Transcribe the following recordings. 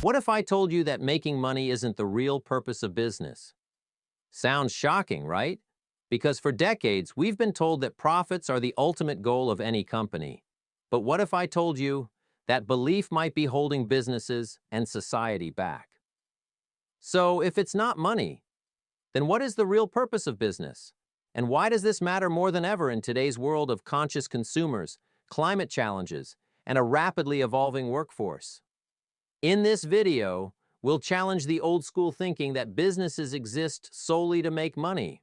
What if I told you that making money isn't the real purpose of business? Sounds shocking, right? Because for decades, we've been told that profits are the ultimate goal of any company. But what if I told you that belief might be holding businesses and society back? So, if it's not money, then what is the real purpose of business? And why does this matter more than ever in today's world of conscious consumers, climate challenges, and a rapidly evolving workforce? In this video, we'll challenge the old school thinking that businesses exist solely to make money.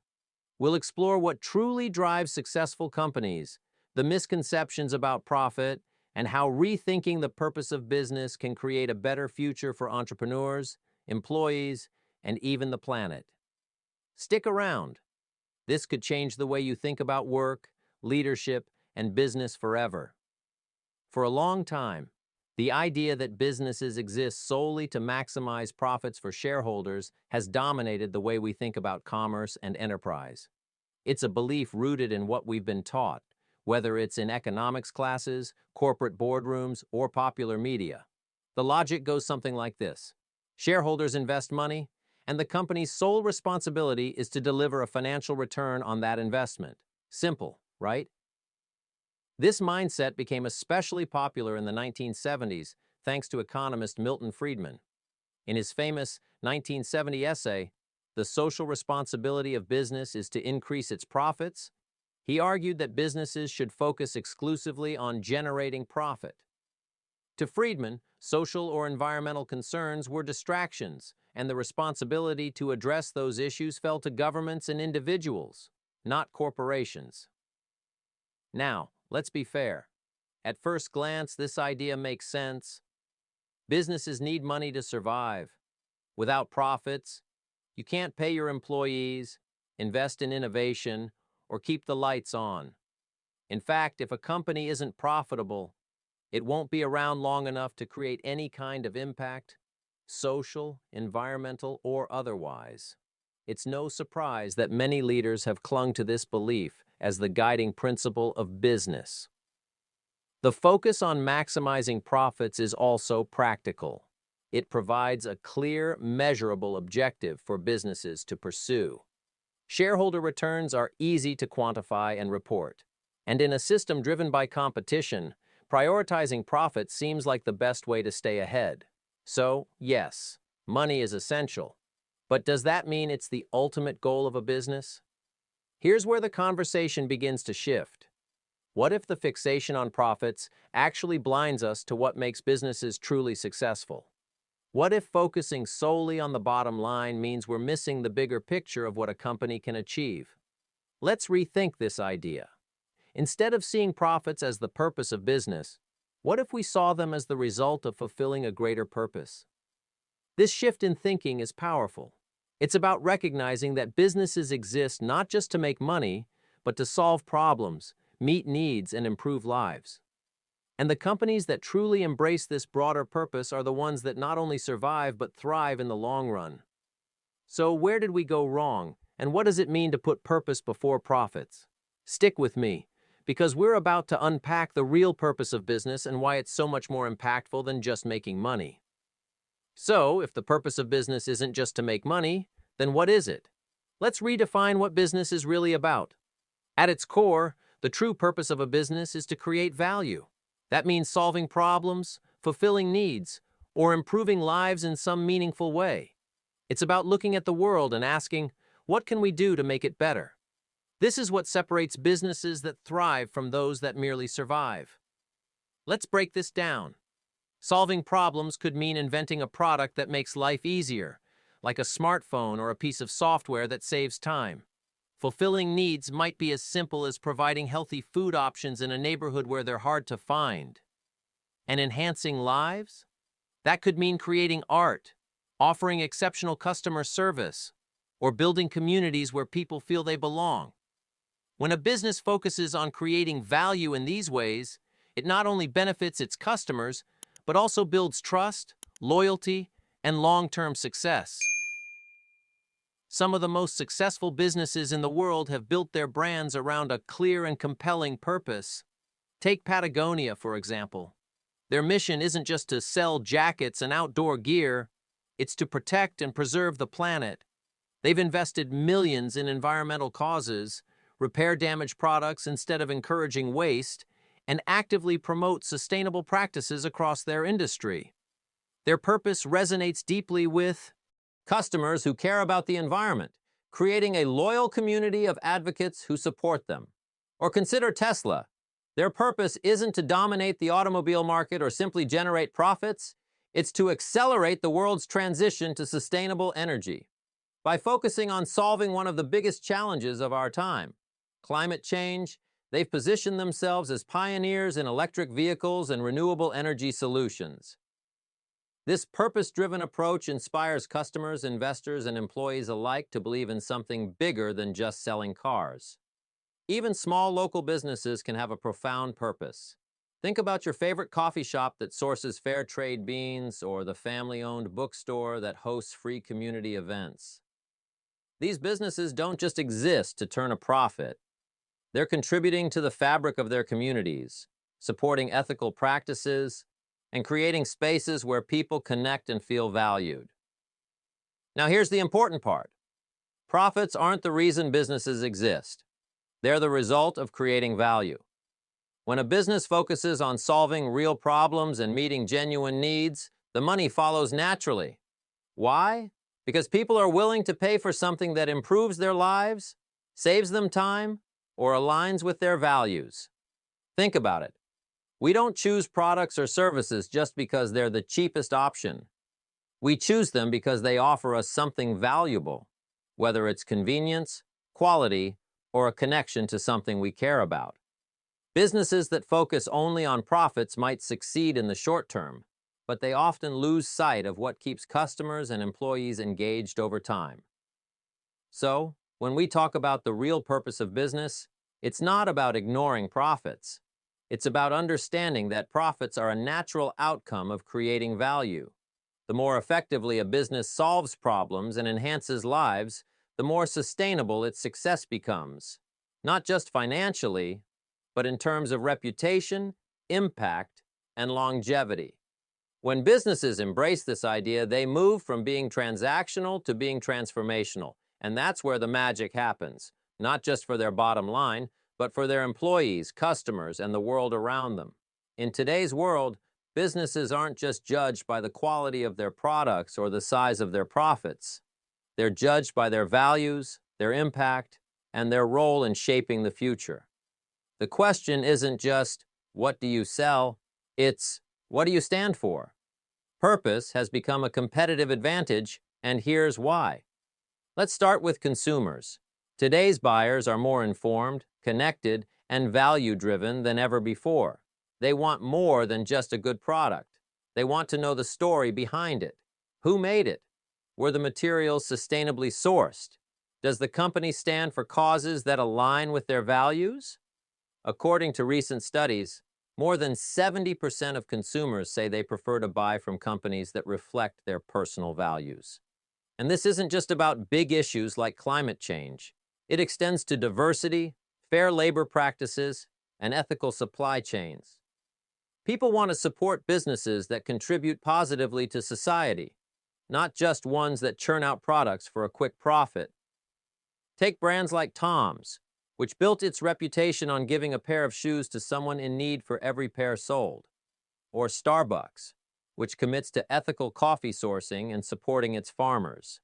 We'll explore what truly drives successful companies, the misconceptions about profit, and how rethinking the purpose of business can create a better future for entrepreneurs, employees, and even the planet. Stick around. This could change the way you think about work, leadership, and business forever. For a long time, the idea that businesses exist solely to maximize profits for shareholders has dominated the way we think about commerce and enterprise. It's a belief rooted in what we've been taught, whether it's in economics classes, corporate boardrooms, or popular media. The logic goes something like this. Shareholders invest money, and the company's sole responsibility is to deliver a financial return on that investment. Simple, right? This mindset became especially popular in the 1970s thanks to economist Milton Friedman. In his famous 1970 essay, "The Social Responsibility of Business is to Increase Its Profits," he argued that businesses should focus exclusively on generating profit. To Friedman, social or environmental concerns were distractions, and the responsibility to address those issues fell to governments and individuals, not corporations. Now, let's be fair. At first glance, this idea makes sense. Businesses need money to survive. Without profits, you can't pay your employees, invest in innovation, or keep the lights on. In fact, if a company isn't profitable, it won't be around long enough to create any kind of impact, social, environmental, or otherwise. It's no surprise that many leaders have clung to this belief as the guiding principle of business. The focus on maximizing profits is also practical. It provides a clear, measurable objective for businesses to pursue. Shareholder returns are easy to quantify and report. And in a system driven by competition, prioritizing profit seems like the best way to stay ahead. So, yes, money is essential. But does that mean it's the ultimate goal of a business? Here's where the conversation begins to shift. What if the fixation on profits actually blinds us to what makes businesses truly successful? What if focusing solely on the bottom line means we're missing the bigger picture of what a company can achieve? Let's rethink this idea. Instead of seeing profits as the purpose of business, what if we saw them as the result of fulfilling a greater purpose? This shift in thinking is powerful. It's about recognizing that businesses exist not just to make money, but to solve problems, meet needs, and improve lives. And the companies that truly embrace this broader purpose are the ones that not only survive but thrive in the long run. So where did we go wrong, and what does it mean to put purpose before profits? Stick with me, because we're about to unpack the real purpose of business and why it's so much more impactful than just making money. So, if the purpose of business isn't just to make money, then what is it? Let's redefine what business is really about. At its core, the true purpose of a business is to create value. That means solving problems, fulfilling needs, or improving lives in some meaningful way. It's about looking at the world and asking, what can we do to make it better? This is what separates businesses that thrive from those that merely survive. Let's break this down. Solving problems could mean inventing a product that makes life easier, like a smartphone or a piece of software that saves time. Fulfilling needs might be as simple as providing healthy food options in a neighborhood where they're hard to find. And enhancing lives? That could mean creating art, offering exceptional customer service, or building communities where people feel they belong. When a business focuses on creating value in these ways, it not only benefits its customers, but also builds trust, loyalty, and long-term success. Some of the most successful businesses in the world have built their brands around a clear and compelling purpose. Take Patagonia, for example. Their mission isn't just to sell jackets and outdoor gear, it's to protect and preserve the planet. They've invested millions in environmental causes, repair damaged products instead of encouraging waste, and actively promote sustainable practices across their industry. Their purpose resonates deeply with customers who care about the environment, creating a loyal community of advocates who support them. Or consider Tesla. Their purpose isn't to dominate the automobile market or simply generate profits, it's to accelerate the world's transition to sustainable energy. By focusing on solving one of the biggest challenges of our time, climate change, they've positioned themselves as pioneers in electric vehicles and renewable energy solutions. This purpose-driven approach inspires customers, investors, and employees alike to believe in something bigger than just selling cars. Even small local businesses can have a profound purpose. Think about your favorite coffee shop that sources fair trade beans or the family-owned bookstore that hosts free community events. These businesses don't just exist to turn a profit. They're contributing to the fabric of their communities, supporting ethical practices, and creating spaces where people connect and feel valued. Now here's the important part. Profits aren't the reason businesses exist. They're the result of creating value. When a business focuses on solving real problems and meeting genuine needs, the money follows naturally. Why? Because people are willing to pay for something that improves their lives, saves them time, or aligns with their values. Think about it. We don't choose products or services just because they're the cheapest option. We choose them because they offer us something valuable, whether it's convenience, quality, or a connection to something we care about. Businesses that focus only on profits might succeed in the short term, but they often lose sight of what keeps customers and employees engaged over time. So, when we talk about the real purpose of business, it's not about ignoring profits. It's about understanding that profits are a natural outcome of creating value. The more effectively a business solves problems and enhances lives, the more sustainable its success becomes, not just financially, but in terms of reputation, impact, and longevity. When businesses embrace this idea, they move from being transactional to being transformational, and that's where the magic happens, not just for their bottom line, but for their employees, customers, and the world around them. In today's world, businesses aren't just judged by the quality of their products or the size of their profits. They're judged by their values, their impact, and their role in shaping the future. The question isn't just, what do you sell? It's, what do you stand for? Purpose has become a competitive advantage, and here's why. Let's start with consumers. Today's buyers are more informed, connected, and value-driven than ever before. They want more than just a good product. They want to know the story behind it. Who made it? Were the materials sustainably sourced? Does the company stand for causes that align with their values? According to recent studies, more than 70% of consumers say they prefer to buy from companies that reflect their personal values. And this isn't just about big issues like climate change. It extends to diversity, fair labor practices, and ethical supply chains. People want to support businesses that contribute positively to society, not just ones that churn out products for a quick profit. Take brands like Tom's, which built its reputation on giving a pair of shoes to someone in need for every pair sold, or Starbucks, which commits to ethical coffee sourcing and supporting its farmers.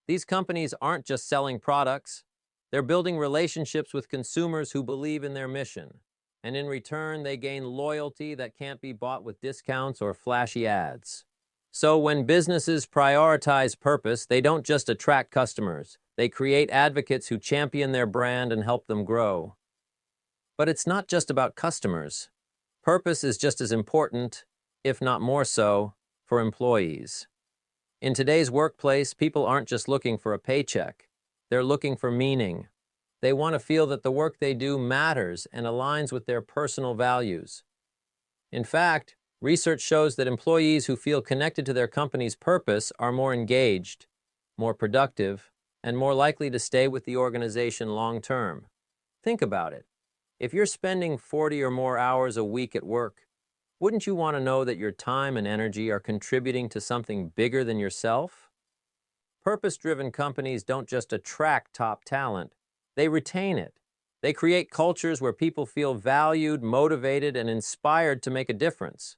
These companies aren't just selling products, they're building relationships with consumers who believe in their mission, and in return they gain loyalty that can't be bought with discounts or flashy ads. So when businesses prioritize purpose, they don't just attract customers, they create advocates who champion their brand and help them grow. But it's not just about customers. Purpose is just as important, if not more so, for employees. In today's workplace, people aren't just looking for a paycheck. They're looking for meaning. They want to feel that the work they do matters and aligns with their personal values. In fact, research shows that employees who feel connected to their company's purpose are more engaged, more productive, and more likely to stay with the organization long term. Think about it. If you're spending 40 or more hours a week at work, Wouldn't you want to know that your time and energy are contributing to something bigger than yourself? Purpose-driven companies don't just attract top talent, they retain it. They create cultures where people feel valued, motivated, and inspired to make a difference.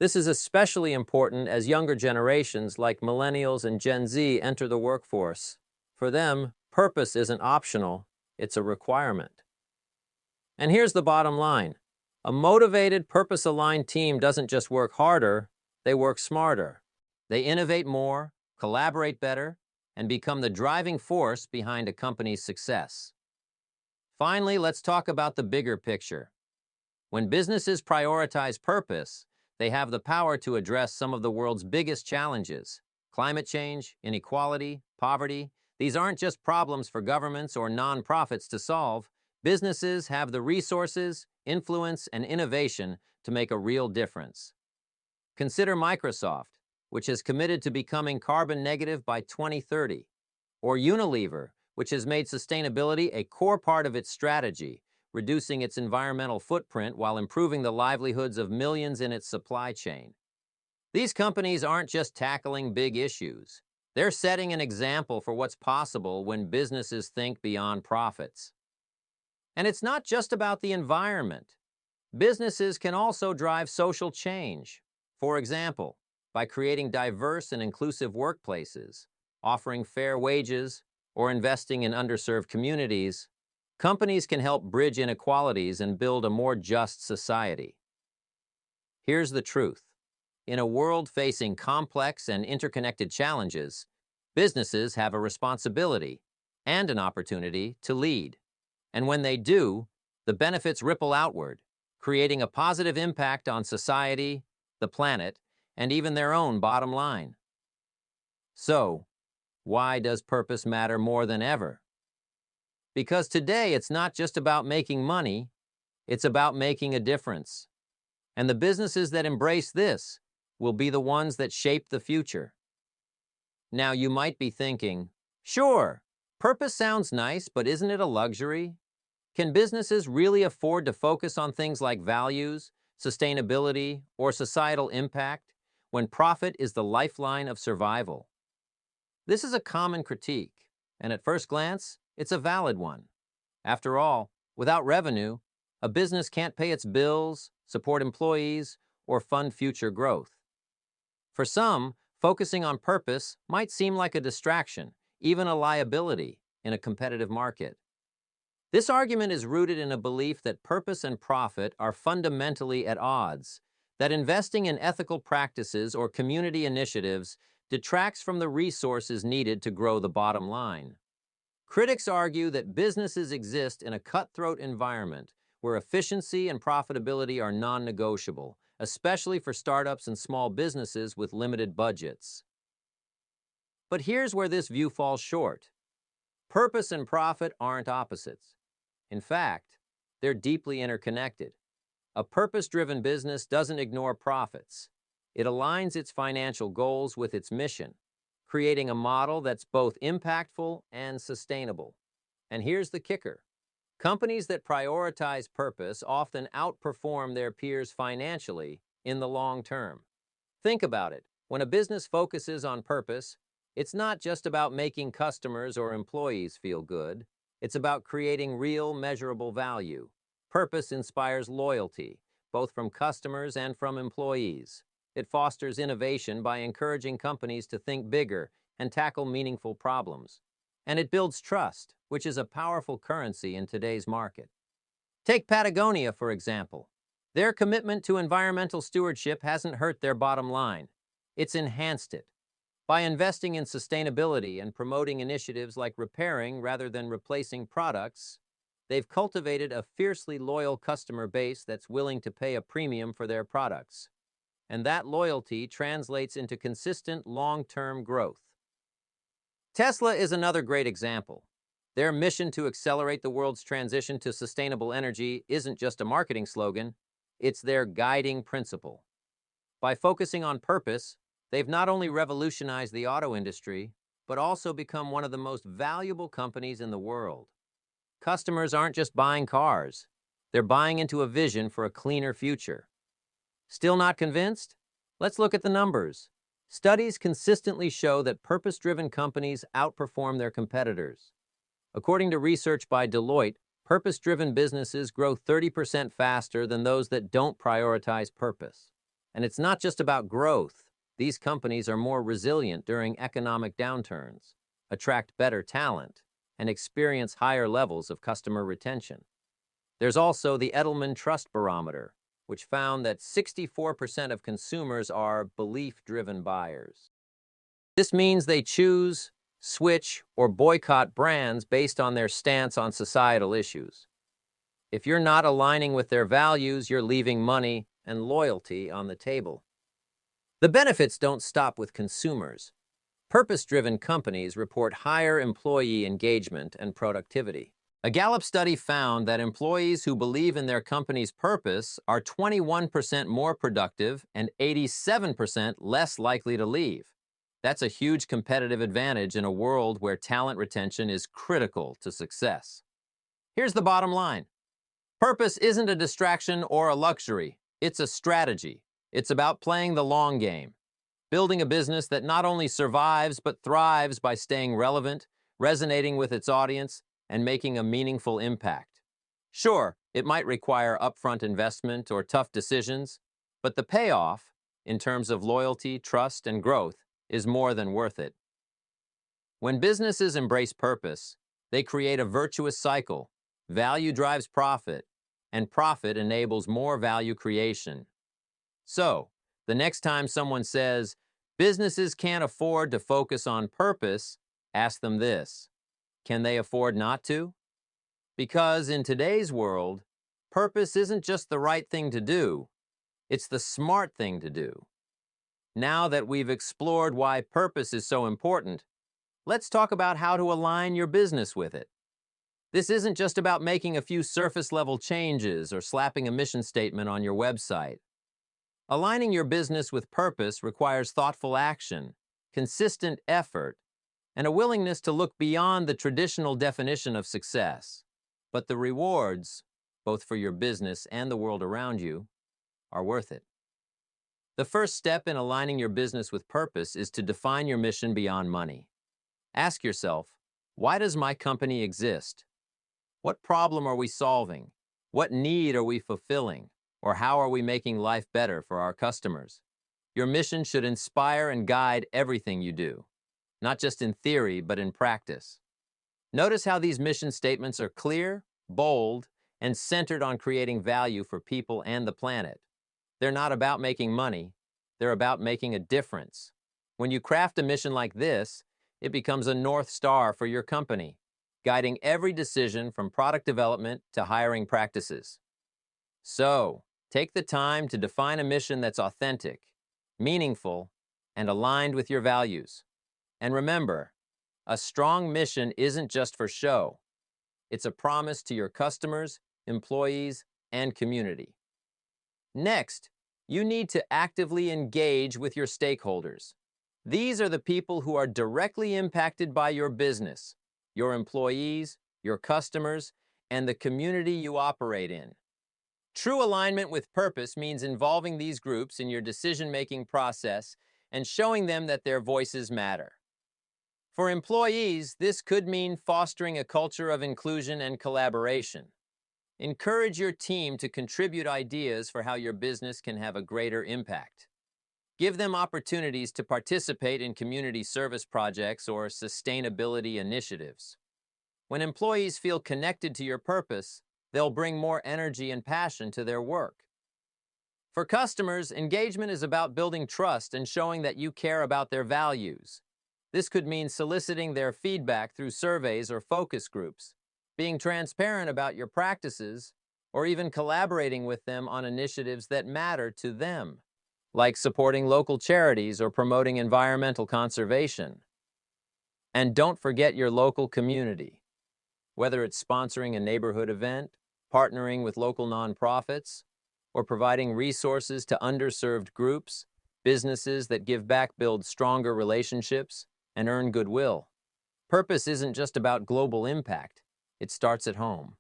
This is especially important as younger generations like millennials and Gen Z enter the workforce. For them, purpose isn't optional, it's a requirement. And here's the bottom line. A motivated, purpose-aligned team doesn't just work harder, they work smarter. They innovate more, collaborate better, and become the driving force behind a company's success. Finally, let's talk about the bigger picture. When businesses prioritize purpose, they have the power to address some of the world's biggest challenges. Climate change, inequality, poverty. These aren't just problems for governments or nonprofits to solve. Businesses have the resources, influence, and innovation to make a real difference. Consider Microsoft, which has committed to becoming carbon negative by 2030, or Unilever, which has made sustainability a core part of its strategy, reducing its environmental footprint while improving the livelihoods of millions in its supply chain. These companies aren't just tackling big issues. They're setting an example for what's possible when businesses think beyond profits. And it's not just about the environment. Businesses can also drive social change. For example, by creating diverse and inclusive workplaces, offering fair wages, or investing in underserved communities, companies can help bridge inequalities and build a more just society. Here's the truth. In a world facing complex and interconnected challenges, businesses have a responsibility and an opportunity to lead. And when they do, the benefits ripple outward, creating a positive impact on society, the planet, and even their own bottom line. So, why does purpose matter more than ever? Because today it's not just about making money, it's about making a difference. And the businesses that embrace this will be the ones that shape the future. Now you might be thinking, sure, purpose sounds nice, but isn't it a luxury? Can businesses really afford to focus on things like values, sustainability, or societal impact when profit is the lifeline of survival? This is a common critique, and at first glance, it's a valid one. After all, without revenue, a business can't pay its bills, support employees, or fund future growth. For some, focusing on purpose might seem like a distraction, even a liability in a competitive market. This argument is rooted in a belief that purpose and profit are fundamentally at odds, that investing in ethical practices or community initiatives detracts from the resources needed to grow the bottom line. Critics argue that businesses exist in a cutthroat environment where efficiency and profitability are non-negotiable, especially for startups and small businesses with limited budgets. But here's where this view falls short. Purpose and profit aren't opposites. In fact, they're deeply interconnected. A purpose-driven business doesn't ignore profits. It aligns its financial goals with its mission, creating a model that's both impactful and sustainable. And here's the kicker. Companies that prioritize purpose often outperform their peers financially in the long term. Think about it. When a business focuses on purpose, it's not just about making customers or employees feel good. It's about creating real, measurable value. Purpose inspires loyalty, both from customers and from employees. It fosters innovation by encouraging companies to think bigger and tackle meaningful problems. And it builds trust, which is a powerful currency in today's market. Take Patagonia, for example. Their commitment to environmental stewardship hasn't hurt their bottom line. It's enhanced it. By investing in sustainability and promoting initiatives like repairing rather than replacing products, they've cultivated a fiercely loyal customer base that's willing to pay a premium for their products. And that loyalty translates into consistent long-term growth. Tesla is another great example. Their mission to accelerate the world's transition to sustainable energy isn't just a marketing slogan, it's their guiding principle. By focusing on purpose, they've not only revolutionized the auto industry, but also become one of the most valuable companies in the world. Customers aren't just buying cars, they're buying into a vision for a cleaner future. Still not convinced? Let's look at the numbers. Studies consistently show that purpose-driven companies outperform their competitors. According to research by Deloitte, purpose-driven businesses grow 30% faster than those that don't prioritize purpose. And it's not just about growth. These companies are more resilient during economic downturns, attract better talent, and experience higher levels of customer retention. There's also the Edelman Trust Barometer, which found that 64% of consumers are belief-driven buyers. This means they choose, switch, or boycott brands based on their stance on societal issues. If you're not aligning with their values, you're leaving money and loyalty on the table. The benefits don't stop with consumers. Purpose-driven companies report higher employee engagement and productivity. A Gallup study found that employees who believe in their company's purpose are 21% more productive and 87% less likely to leave. That's a huge competitive advantage in a world where talent retention is critical to success. Here's the bottom line. Purpose isn't a distraction or a luxury. It's a strategy. It's about playing the long game, building a business that not only survives but thrives by staying relevant, resonating with its audience, and making a meaningful impact. Sure, it might require upfront investment or tough decisions, but the payoff, in terms of loyalty, trust, and growth, is more than worth it. When businesses embrace purpose, they create a virtuous cycle. Value drives profit, and profit enables more value creation. So, the next time someone says, businesses can't afford to focus on purpose, ask them this: can they afford not to? Because in today's world, purpose isn't just the right thing to do, it's the smart thing to do. Now that we've explored why purpose is so important, let's talk about how to align your business with it. This isn't just about making a few surface-level changes or slapping a mission statement on your website. Aligning your business with purpose requires thoughtful action, consistent effort, and a willingness to look beyond the traditional definition of success. But the rewards, both for your business and the world around you, are worth it. The first step in aligning your business with purpose is to define your mission beyond money. Ask yourself, why does my company exist? What problem are we solving? What need are we fulfilling? Or how are we making life better for our customers? Your mission should inspire and guide everything you do, not just in theory, but in practice. Notice how these mission statements are clear, bold, and centered on creating value for people and the planet. They're not about making money, they're about making a difference. When you craft a mission like this, it becomes a North Star for your company, guiding every decision from product development to hiring practices. So, take the time to define a mission that's authentic, meaningful, and aligned with your values. And remember, a strong mission isn't just for show. It's a promise to your customers, employees, and community. Next, you need to actively engage with your stakeholders. These are the people who are directly impacted by your business, your employees, your customers, and the community you operate in. True alignment with purpose means involving these groups in your decision-making process and showing them that their voices matter. For employees, this could mean fostering a culture of inclusion and collaboration. Encourage your team to contribute ideas for how your business can have a greater impact. Give them opportunities to participate in community service projects or sustainability initiatives. When employees feel connected to your purpose, they'll bring more energy and passion to their work. For customers, engagement is about building trust and showing that you care about their values. This could mean soliciting their feedback through surveys or focus groups, being transparent about your practices, or even collaborating with them on initiatives that matter to them, like supporting local charities or promoting environmental conservation. And don't forget your local community. Whether it's sponsoring a neighborhood event, partnering with local nonprofits, or providing resources to underserved groups, businesses that give back build stronger relationships and earn goodwill. Purpose isn't just about global impact. It starts at home.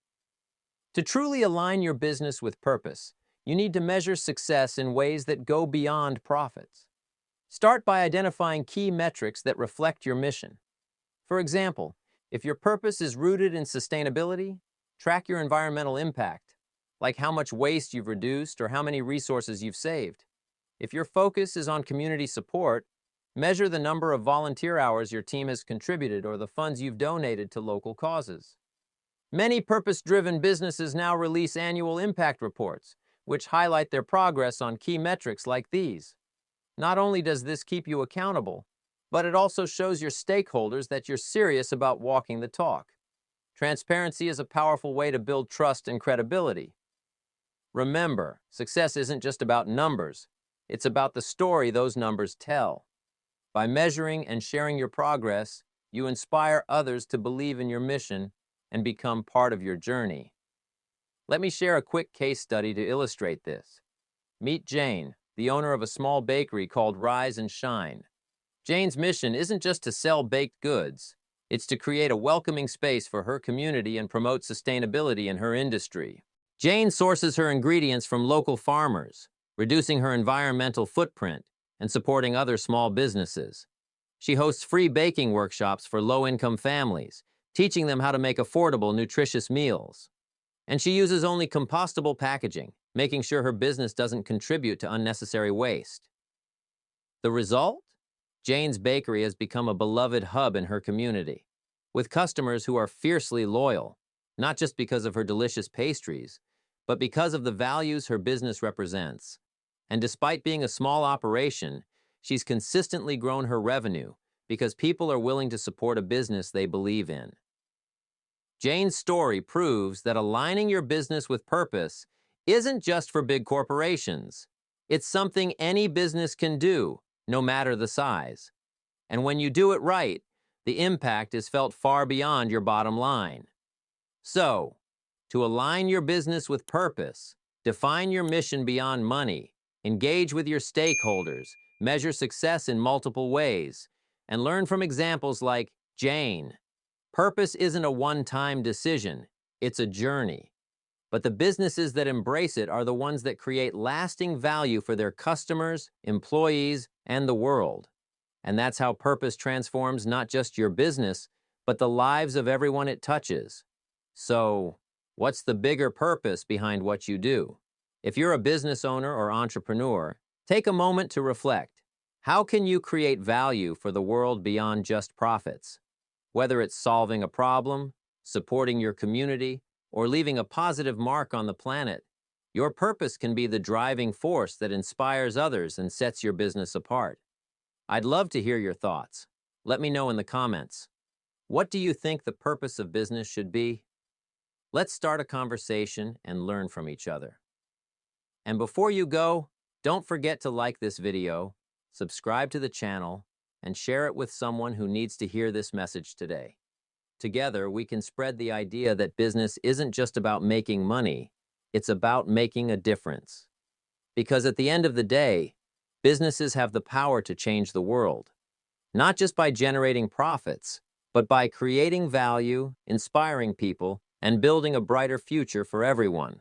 To truly align your business with purpose, you need to measure success in ways that go beyond profits. Start by identifying key metrics that reflect your mission. For example, if your purpose is rooted in sustainability, track your environmental impact, like how much waste you've reduced or how many resources you've saved. If your focus is on community support, measure the number of volunteer hours your team has contributed or the funds you've donated to local causes. Many purpose-driven businesses now release annual impact reports, which highlight their progress on key metrics like these. Not only does this keep you accountable, but it also shows your stakeholders that you're serious about walking the talk. Transparency is a powerful way to build trust and credibility. Remember, success isn't just about numbers. It's about the story those numbers tell. By measuring and sharing your progress, you inspire others to believe in your mission and become part of your journey. Let me share a quick case study to illustrate this. Meet Jane, the owner of a small bakery called Rise and Shine. Jane's mission isn't just to sell baked goods. It's to create a welcoming space for her community and promote sustainability in her industry. Jane sources her ingredients from local farmers, reducing her environmental footprint and supporting other small businesses. She hosts free baking workshops for low-income families, teaching them how to make affordable, nutritious meals. And she uses only compostable packaging, making sure her business doesn't contribute to unnecessary waste. The result? Jane's Bakery has become a beloved hub in her community, with customers who are fiercely loyal, not just because of her delicious pastries, but because of the values her business represents. And despite being a small operation, she's consistently grown her revenue because people are willing to support a business they believe in. Jane's story proves that aligning your business with purpose isn't just for big corporations. It's something any business can do, no matter the size. And when you do it right, the impact is felt far beyond your bottom line. So, to align your business with purpose, define your mission beyond money, engage with your stakeholders, measure success in multiple ways, and learn from examples like Jane. Purpose isn't a one-time decision, it's a journey. But the businesses that embrace it are the ones that create lasting value for their customers, employees, and the world. And that's how purpose transforms not just your business, but the lives of everyone it touches. So, what's the bigger purpose behind what you do? If you're a business owner or entrepreneur, take a moment to reflect. How can you create value for the world beyond just profits? Whether it's solving a problem, supporting your community, or leaving a positive mark on the planet, your purpose can be the driving force that inspires others and sets your business apart. I'd love to hear your thoughts. Let me know in the comments. What do you think the purpose of business should be? Let's start a conversation and learn from each other. And before you go, don't forget to like this video, subscribe to the channel, and share it with someone who needs to hear this message today. Together, we can spread the idea that business isn't just about making money, it's about making a difference. Because at the end of the day, businesses have the power to change the world, not just by generating profits, but by creating value, inspiring people, and building a brighter future for everyone.